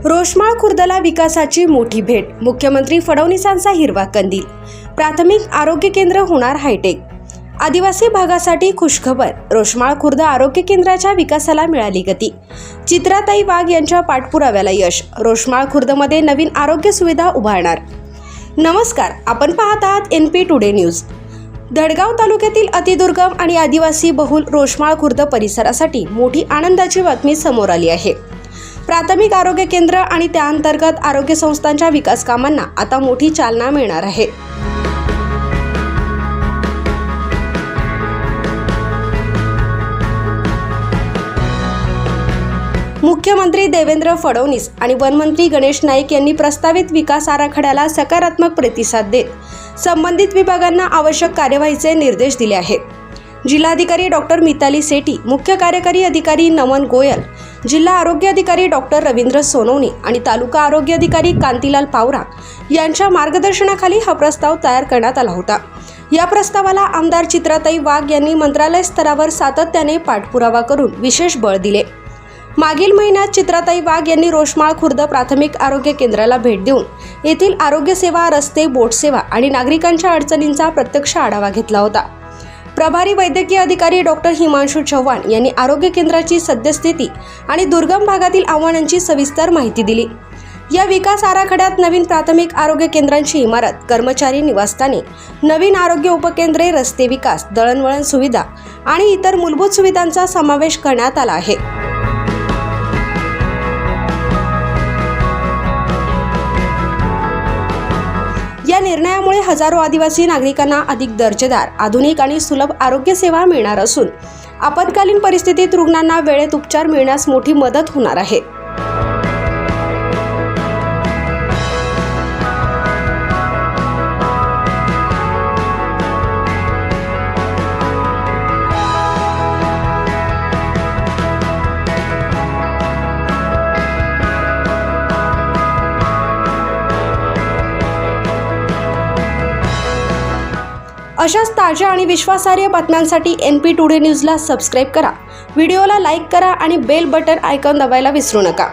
रोषमाळ खुर्दला विकासाची मोठी भेट, मुख्यमंत्री फडणवीसांचा हिरवा कंदील. प्राथमिक आरोग्य केंद्र होणार हायटेक. आदिवासी भागासाठी खुशखबर, रोषमाळ खुर्द आरोग्य केंद्राच्या विकासाला मिळाली गती. चित्राताई वाघ यांच्या पाठपुराव्याला यश, रोषमाळ खुर्दमध्ये नवीन आरोग्य सुविधा उभारणार. नमस्कार, आपण पाहत आहात NP टुडे न्यूज. धडगाव तालुक्यातील अतिदुर्गम आणि आदिवासी बहुल रोषमाळ खुर्द परिसरासाठी मोठी आनंदाची बातमी समोर आली आहे. प्राथमिक आरोग्य केंद्र आणि त्याअंतर्गत आरोग्य संस्थांच्या विकास कामांना आता मोठी चालना मिळणार आहे. मुख्यमंत्री देवेंद्र फडणवीस आणि वनमंत्री गणेश नाईक यांनी प्रस्तावित विकास आराखड्याला सकारात्मक प्रतिसाद देत संबंधित विभागांना आवश्यक कार्यवाहीचे निर्देश दिले आहेत. जिल्हाधिकारी डॉक्टर मिताली सेठी, मुख्य कार्यकारी अधिकारी नमन गोयल, जिल्हा आरोग्य अधिकारी डॉक्टर रवींद्र सोनवणे आणि तालुका आरोग्य अधिकारी कांतीलाल पावरा यांच्या मार्गदर्शनाखाली हा प्रस्ताव तयार करण्यात आला होता. या प्रस्तावाला आमदार चित्राताई वाघ यांनी मंत्रालय स्तरावर सातत्याने पाठपुरावा करून विशेष बळ दिले. मागील महिन्यात चित्राताई वाघ यांनी रोषमाळ खुर्द प्राथमिक आरोग्य केंद्राला भेट देऊन येथील आरोग्य सेवा, रस्ते, बोट सेवा आणि नागरिकांच्या अडचणींचा प्रत्यक्ष आढावा घेतला होता. प्रभारी वैद्यकीय अधिकारी डॉक्टर हिमांशु चव्हाण यांनी आरोग्य केंद्राची सद्यस्थिती आणि दुर्गम भागातील आव्हानांची सविस्तर माहिती दिली. या विकास आराखड्यात नवीन प्राथमिक आरोग्य केंद्रांची इमारत, कर्मचारी निवासस्थाने, नवीन आरोग्य उपकेंद्रे, रस्ते विकास, दळणवळण सुविधा आणि इतर मूलभूत सुविधांचा समावेश करण्यात आला आहे. या निर्णयामुळे हजारो आदिवासी नागरिकांना अधिक दर्जेदार, आधुनिक आणि सुलभ आरोग्य सेवा मिळणार असून आपत्कालीन परिस्थितीत रुग्णांना वेळेत उपचार मिळण्यास मोठी मदत होणार आहे. अशाच ताज्या आणि विश्वासार्ह बातम्यांसाठी NP टुडे न्यूजला सबस्क्राईब करा, व्हिडिओला लाईक करा आणि बेल बटन आयकॉन दाबायला विसरू नका.